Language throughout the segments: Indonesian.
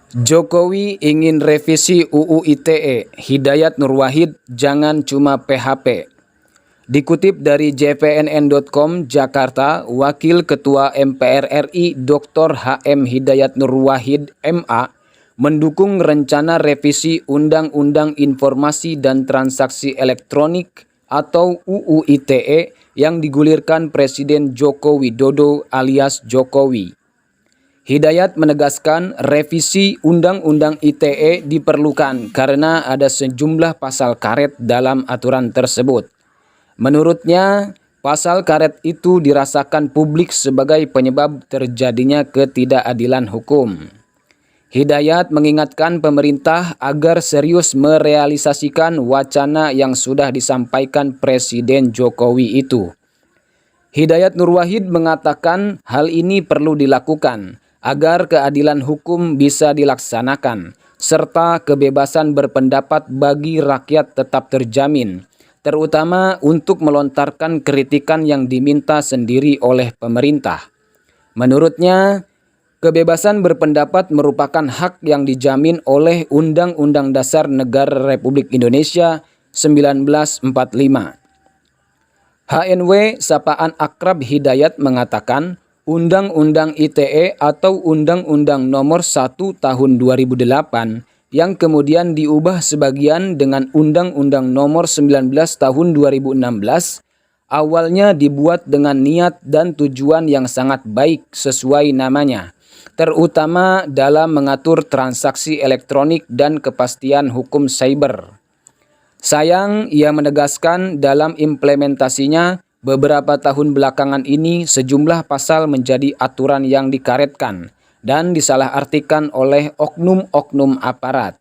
Jokowi ingin revisi UU ITE, Hidayat Nur Wahid jangan cuma PHP. Dikutip dari jpnn.com Jakarta, Wakil Ketua MPR RI Dr. HM Hidayat Nur Wahid MA mendukung rencana revisi Undang-Undang Informasi dan Transaksi Elektronik atau UU ITE yang digulirkan Presiden Joko Widodo alias Jokowi. Hidayat menegaskan revisi Undang-Undang ITE diperlukan karena ada sejumlah pasal karet dalam aturan tersebut. Menurutnya, pasal karet itu dirasakan publik sebagai penyebab terjadinya ketidakadilan hukum. Hidayat mengingatkan pemerintah agar serius merealisasikan wacana yang sudah disampaikan Presiden Jokowi itu. Hidayat Nur Wahid mengatakan hal ini perlu dilakukan agar keadilan hukum bisa dilaksanakan, serta kebebasan berpendapat bagi rakyat tetap terjamin, terutama untuk melontarkan kritikan yang diminta sendiri oleh pemerintah. Menurutnya, kebebasan berpendapat merupakan hak yang dijamin oleh Undang-Undang Dasar Negara Republik Indonesia 1945. HNW sapaan akrab Hidayat mengatakan, Undang-Undang ITE atau Undang-Undang Nomor 1 Tahun 2008 yang kemudian diubah sebagian dengan Undang-Undang Nomor 19 Tahun 2016 awalnya dibuat dengan niat dan tujuan yang sangat baik sesuai namanya, terutama dalam mengatur transaksi elektronik dan kepastian hukum cyber. Sayang, ia menegaskan dalam implementasinya beberapa tahun belakangan ini sejumlah pasal menjadi aturan yang dikaretkan dan disalahartikan oleh oknum-oknum aparat.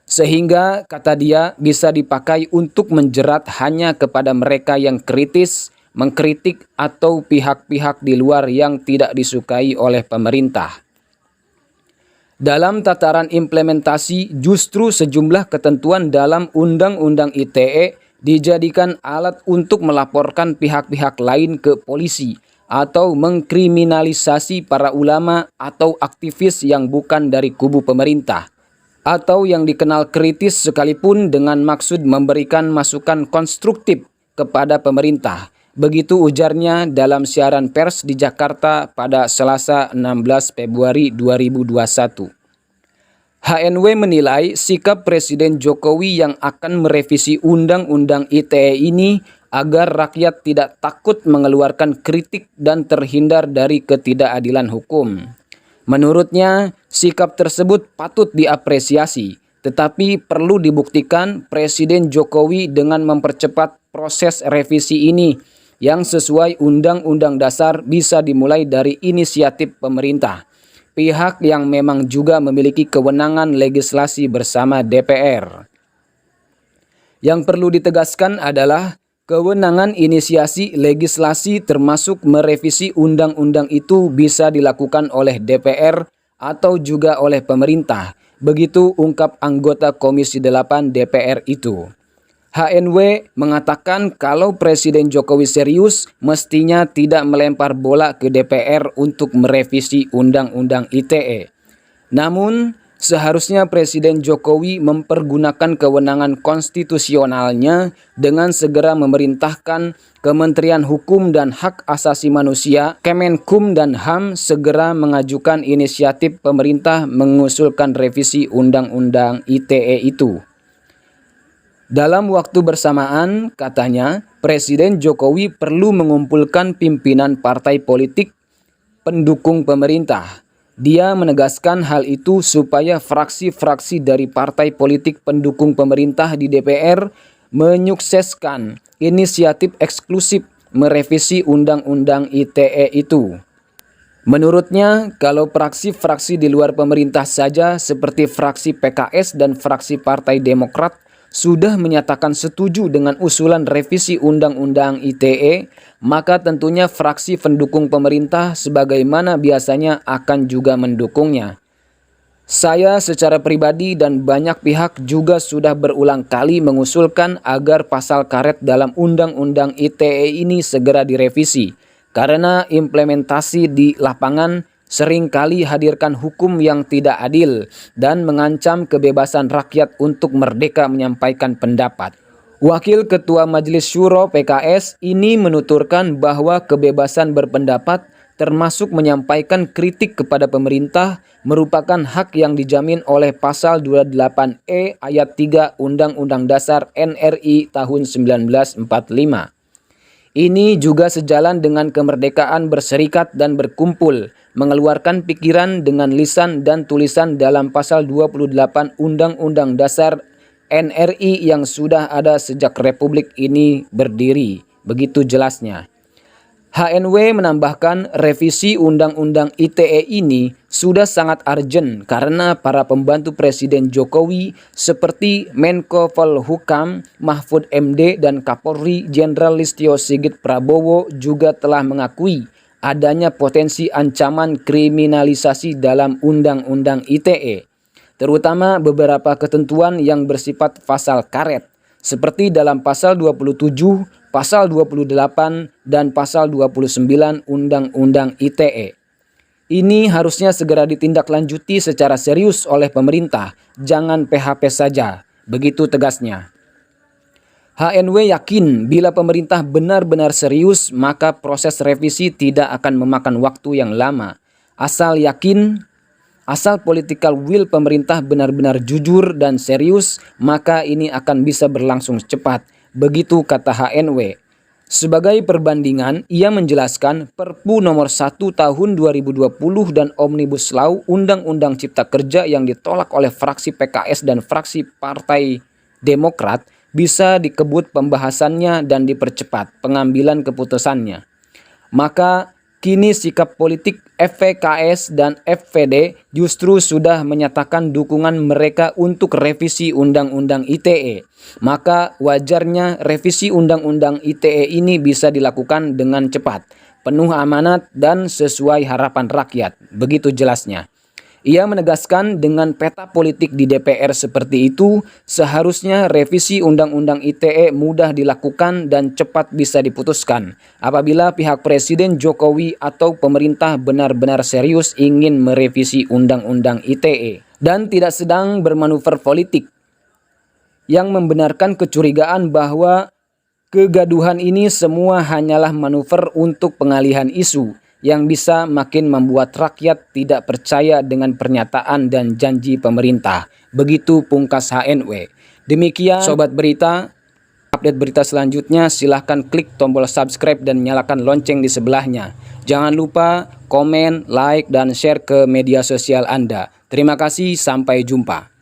Sehingga, kata dia, bisa dipakai untuk menjerat hanya kepada mereka yang kritis, mengkritik atau pihak-pihak di luar yang tidak disukai oleh pemerintah. Dalam tataran implementasi, justru sejumlah ketentuan dalam Undang-Undang ITE dijadikan alat untuk melaporkan pihak-pihak lain ke polisi atau mengkriminalisasi para ulama atau aktivis yang bukan dari kubu pemerintah atau yang dikenal kritis sekalipun dengan maksud memberikan masukan konstruktif kepada pemerintah. Begitu ujarnya dalam siaran pers di Jakarta pada Selasa 16 Februari 2021. HNW menilai sikap Presiden Jokowi yang akan merevisi Undang-Undang ITE ini agar rakyat tidak takut mengeluarkan kritik dan terhindar dari ketidakadilan hukum. Menurutnya, sikap tersebut patut diapresiasi, tetapi perlu dibuktikan Presiden Jokowi dengan mempercepat proses revisi ini yang sesuai Undang-Undang Dasar bisa dimulai dari inisiatif pemerintah, pihak yang memang juga memiliki kewenangan legislasi bersama DPR. Yang perlu ditegaskan adalah kewenangan inisiasi legislasi termasuk merevisi undang-undang itu bisa dilakukan oleh DPR atau juga oleh pemerintah. Begitu ungkap anggota Komisi 8 DPR itu. HNW mengatakan kalau Presiden Jokowi serius, mestinya tidak melempar bola ke DPR untuk merevisi Undang-Undang ITE. Namun, seharusnya Presiden Jokowi mempergunakan kewenangan konstitusionalnya dengan segera memerintahkan Kementerian Hukum dan Hak Asasi Manusia, Kemenkum dan HAM segera mengajukan inisiatif pemerintah mengusulkan revisi Undang-Undang ITE itu. Dalam waktu bersamaan, katanya, Presiden Jokowi perlu mengumpulkan pimpinan partai politik pendukung pemerintah. Dia menegaskan hal itu supaya fraksi-fraksi dari partai politik pendukung pemerintah di DPR menyukseskan inisiatif eksklusif merevisi Undang-Undang ITE itu. Menurutnya, kalau fraksi-fraksi di luar pemerintah saja seperti fraksi PKS dan fraksi Partai Demokrat sudah menyatakan setuju dengan usulan revisi Undang-Undang ITE, maka tentunya fraksi pendukung pemerintah sebagaimana biasanya akan juga mendukungnya. Saya secara pribadi dan banyak pihak juga sudah berulang kali mengusulkan agar pasal karet dalam Undang-Undang ITE ini segera direvisi, karena implementasi di lapangan seringkali hadirkan hukum yang tidak adil dan mengancam kebebasan rakyat untuk merdeka menyampaikan pendapat. Wakil Ketua Majelis Syuro PKS ini menuturkan bahwa kebebasan berpendapat termasuk menyampaikan kritik kepada pemerintah merupakan hak yang dijamin oleh Pasal 28E ayat 3 Undang-Undang Dasar NRI tahun 1945. Ini juga sejalan dengan kemerdekaan berserikat dan berkumpul, mengeluarkan pikiran dengan lisan dan tulisan dalam Pasal 28 Undang-Undang Dasar NRI yang sudah ada sejak Republik ini berdiri. Begitu jelasnya. HNW menambahkan revisi Undang-Undang ITE ini sudah sangat urgent karena para pembantu Presiden Jokowi seperti Menko Polhukam Mahfud MD dan Kapolri Jenderal Listio Sigit Prabowo juga telah mengakui adanya potensi ancaman kriminalisasi dalam Undang-Undang ITE, terutama beberapa ketentuan yang bersifat pasal karet, seperti dalam Pasal 27, Pasal 28, dan Pasal 29 Undang-Undang ITE. Ini harusnya segera ditindaklanjuti secara serius oleh pemerintah, jangan PHP saja, begitu tegasnya. HNW yakin bila pemerintah benar-benar serius, maka proses revisi tidak akan memakan waktu yang lama. Asal political will pemerintah benar-benar jujur dan serius, maka ini akan bisa berlangsung cepat. Begitu kata HNW. Sebagai perbandingan, ia menjelaskan Perpu nomor 1 tahun 2020 dan Omnibus Law Undang-Undang Cipta Kerja yang ditolak oleh fraksi PKS dan fraksi Partai Demokrat bisa dikebut pembahasannya dan dipercepat pengambilan keputusannya. Maka kini sikap politik FPKS dan FPD justru sudah menyatakan dukungan mereka untuk revisi Undang-Undang ITE. Maka wajarnya revisi Undang-Undang ITE ini bisa dilakukan dengan cepat, penuh amanat dan sesuai harapan rakyat. Begitu jelasnya. Ia menegaskan dengan peta politik di DPR seperti itu, seharusnya revisi Undang-Undang ITE mudah dilakukan dan cepat bisa diputuskan apabila pihak Presiden Jokowi atau pemerintah benar-benar serius ingin merevisi Undang-Undang ITE dan tidak sedang bermanuver politik yang membenarkan kecurigaan bahwa kegaduhan ini semua hanyalah manuver untuk pengalihan isu yang bisa makin membuat rakyat tidak percaya dengan pernyataan dan janji pemerintah. Begitu pungkas HNW. Demikian Sobat Berita, update berita selanjutnya silahkan klik tombol subscribe dan nyalakan lonceng di sebelahnya. Jangan lupa komen, like, dan share ke media sosial Anda. Terima kasih, sampai jumpa.